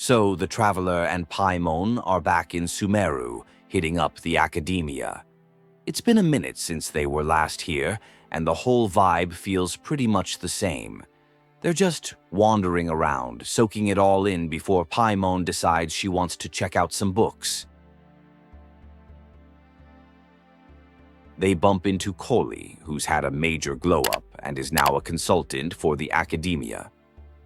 So the Traveler and Paimon are back in Sumeru, hitting up the Akademiya. It's been a minute since they were last here, and the whole vibe feels pretty much the same. They're just wandering around, soaking it all in before Paimon decides she wants to check out some books. They bump into Collei, who's had a major glow-up and is now a consultant for the Akademiya.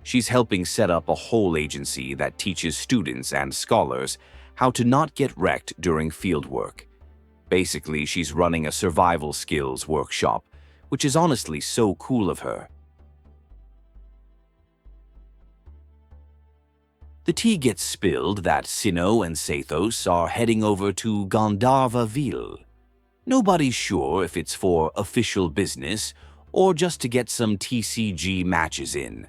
She's helping set up a whole agency that teaches students and scholars how to not get wrecked during fieldwork. Basically, she's running a survival skills workshop, which is honestly so cool of her. The tea gets spilled that Cyno and Sethos are heading over to Gandharvaville. Nobody's sure if it's for official business or just to get some TCG matches in.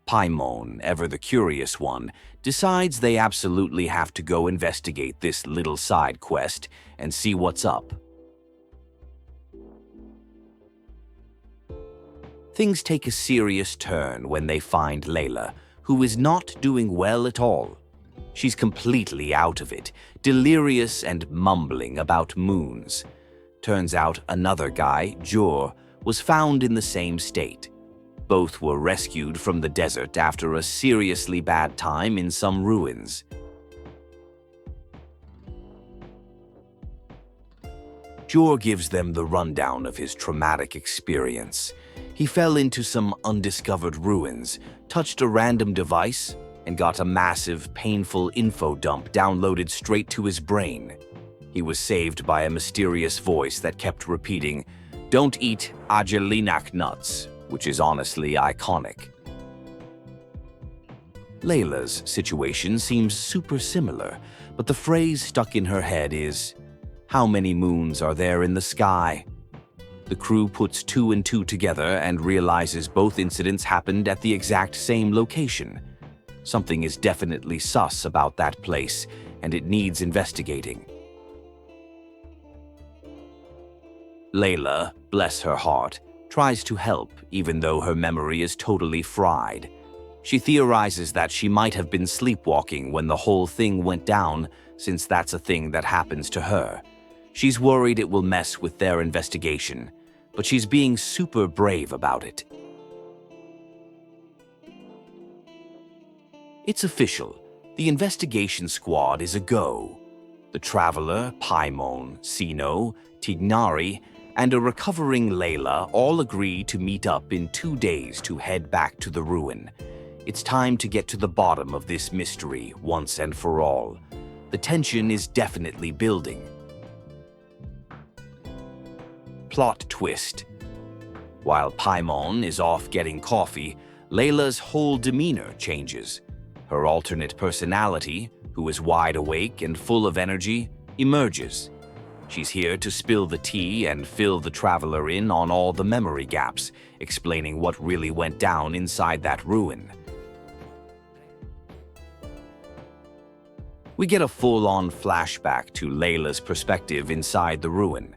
Paimon, ever the curious one, decides they absolutely have to go investigate this little side quest and see what's up. Things take a serious turn when they find Layla, who is not doing well at all. She's completely out of it, delirious and mumbling about moons. Turns out another guy, Jor, was found in the same state. Both were rescued from the desert after a seriously bad time in some ruins. Jor gives them the rundown of his traumatic experience. He fell into some undiscovered ruins, touched a random device, and got a massive, painful info dump downloaded straight to his brain. He was saved by a mysterious voice that kept repeating, "Don't eat Agelinak nuts," which is honestly iconic. Layla's situation seems super similar, but the phrase stuck in her head is, "How many moons are there in the sky?" The crew puts two and two together and realizes both incidents happened at the exact same location. Something is definitely sus about that place, and it needs investigating. Layla, bless her heart, tries to help even though her memory is totally fried. She theorizes that she might have been sleepwalking when the whole thing went down, since that's a thing that happens to her. She's worried it will mess with their investigation, but she's being super brave about it. It's official. The investigation squad is a go. The Traveler, Paimon, Cyno, Tighnari, and a recovering Layla all agree to meet up in 2 days to head back to the ruin. It's time to get to the bottom of this mystery once and for all. The tension is definitely building. Plot twist. While Paimon is off getting coffee, Layla's whole demeanor changes. Her alternate personality, who is wide awake and full of energy, emerges. She's here to spill the tea and fill the Traveler in on all the memory gaps, explaining what really went down inside that ruin. We get a full-on flashback to Layla's perspective inside the ruin.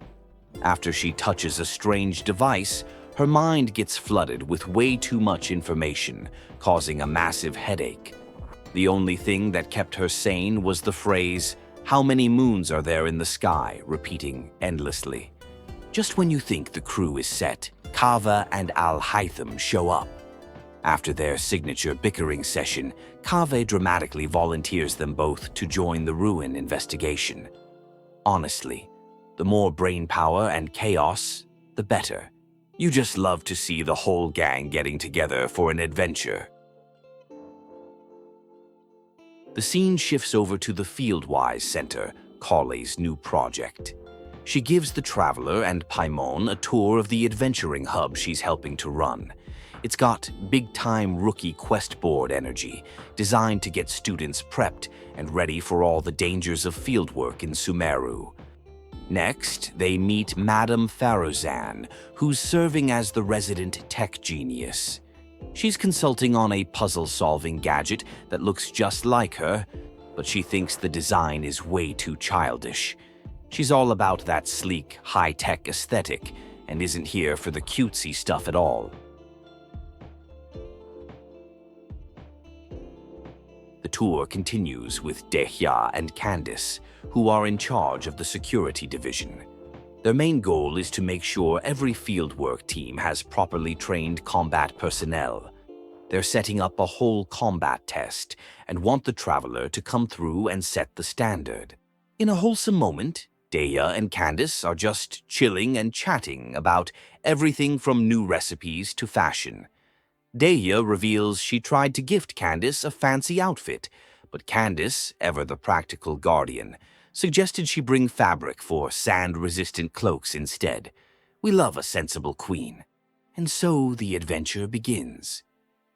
After she touches a strange device, her mind gets flooded with way too much information, causing a massive headache. The only thing that kept her sane was the phrase, "How many moons are there in the sky?" repeating endlessly. Just when you think the crew is set, Kaveh and Alhaitham show up. After their signature bickering session, Kaveh dramatically volunteers them both to join the ruin investigation. Honestly, the more brainpower and chaos, the better. You just love to see the whole gang getting together for an adventure. The scene shifts over to the Fieldwise Center, Collei's new project. She gives the Traveler and Paimon a tour of the adventuring hub she's helping to run. It's got big-time rookie quest board energy, designed to get students prepped and ready for all the dangers of fieldwork in Sumeru. Next, they meet Madame Farozan, who's serving as the resident tech genius. She's consulting on a puzzle-solving gadget that looks just like her, but she thinks the design is way too childish. She's all about that sleek, high-tech aesthetic and isn't here for the cutesy stuff at all. The tour continues with Dehya and Candice, who are in charge of the security division. Their main goal is to make sure every fieldwork team has properly trained combat personnel. They're setting up a whole combat test and want the traveler to come through and set the standard. In a wholesome moment, Dehya and Candice are just chilling and chatting about everything from new recipes to fashion. Dehya reveals she tried to gift Candice a fancy outfit, but Candice, ever the practical guardian, suggested she bring fabric for sand-resistant cloaks instead. We love a sensible queen. And so the adventure begins.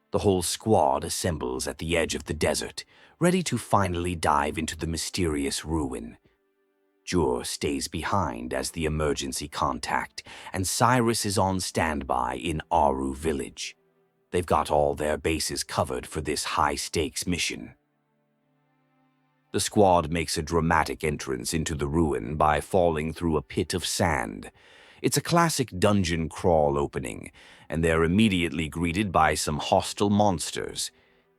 The whole squad assembles at the edge of the desert, ready to finally dive into the mysterious ruin. Jur stays behind as the emergency contact, and Cyrus is on standby in Aru village. They've got all their bases covered for this high-stakes mission. The squad makes a dramatic entrance into the ruin by falling through a pit of sand. It's a classic dungeon crawl opening, and they're immediately greeted by some hostile monsters.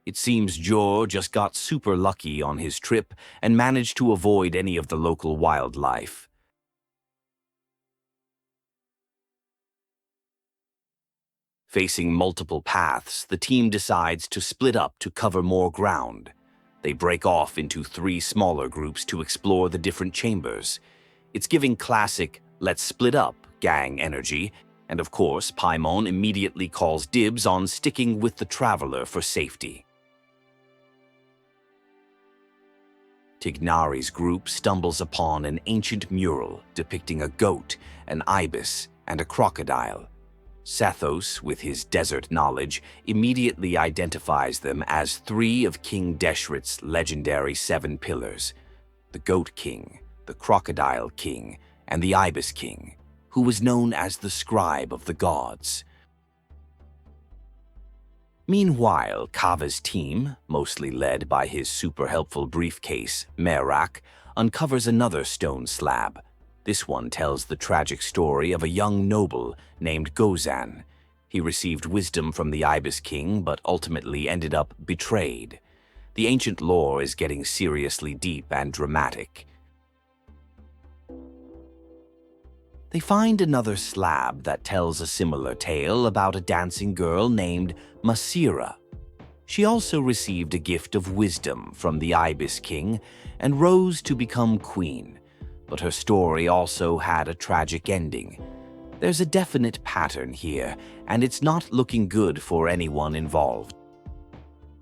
It seems Jor just got super lucky on his trip and managed to avoid any of the local wildlife. Facing multiple paths, the team decides to split up to cover more ground. They break off into 3 smaller groups to explore the different chambers. It's giving classic "let's split up" gang energy, and of course Paimon immediately calls dibs on sticking with the traveler for safety. Tighnari's group stumbles upon an ancient mural depicting a goat, an ibis, and a crocodile. Sethos, with his desert knowledge, immediately identifies them as 3 of King Deshret's legendary 7 pillars: the Goat King, the Crocodile King, and the Ibis King, who was known as the Scribe of the Gods. Meanwhile, Kaveh's team, mostly led by his super-helpful briefcase, Merak, uncovers another stone slab. This one tells the tragic story of a young noble named Gozan. He received wisdom from the Ibis King, but ultimately ended up betrayed. The ancient lore is getting seriously deep and dramatic. They find another slab that tells a similar tale about a dancing girl named Masira. She also received a gift of wisdom from the Ibis King and rose to become queen. But her story also had a tragic ending. There's a definite pattern here, and it's not looking good for anyone involved.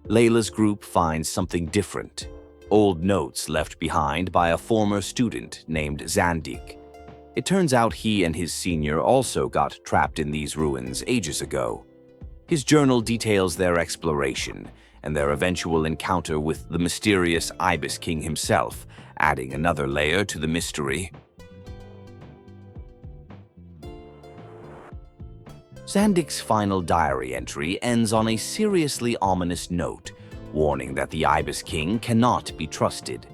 Layla's group finds something different: old notes left behind by a former student named Zandik. It turns out he and his senior also got trapped in these ruins ages ago. His journal details their exploration and their eventual encounter with the mysterious Ibis King himself, adding another layer to the mystery. Zandik's final diary entry ends on a seriously ominous note, warning that the Ibis King cannot be trusted.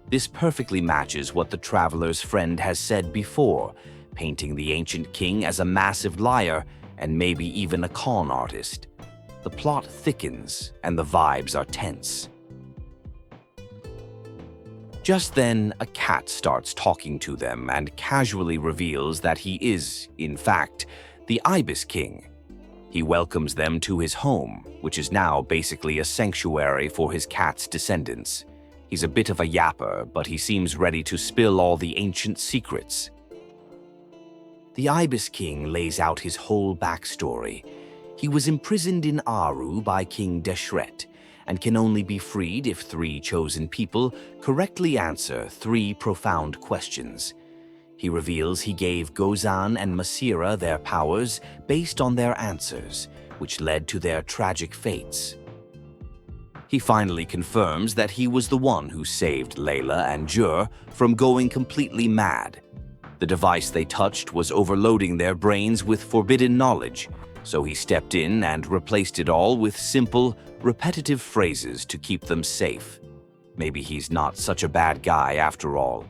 This perfectly matches what the traveler's friend has said before, painting the ancient king as a massive liar and maybe even a con artist. The plot thickens and the vibes are tense. Just then, a cat starts talking to them and casually reveals that he is, in fact, the Ibis King. He welcomes them to his home, which is now basically a sanctuary for his cat's descendants. He's a bit of a yapper, but he seems ready to spill all the ancient secrets. The Ibis King lays out his whole backstory. He was imprisoned in Aru by King Deshret, and can only be freed if 3 chosen people correctly answer 3 profound questions. He reveals he gave Gozan and Masira their powers based on their answers, which led to their tragic fates. He finally confirms that he was the one who saved Layla and Jur from going completely mad. The device they touched was overloading their brains with forbidden knowledge, so he stepped in and replaced it all with simple, repetitive phrases to keep them safe. Maybe he's not such a bad guy after all.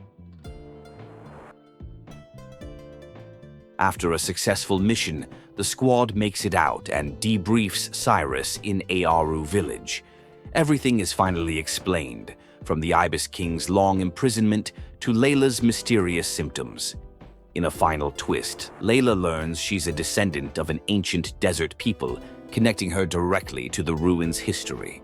After a successful mission, the squad makes it out and debriefs Cyrus in Aru village. Everything is finally explained, from the Ibis King's long imprisonment to Layla's mysterious symptoms. In a final twist, Layla learns she's a descendant of an ancient desert people, connecting her directly to the ruins' history.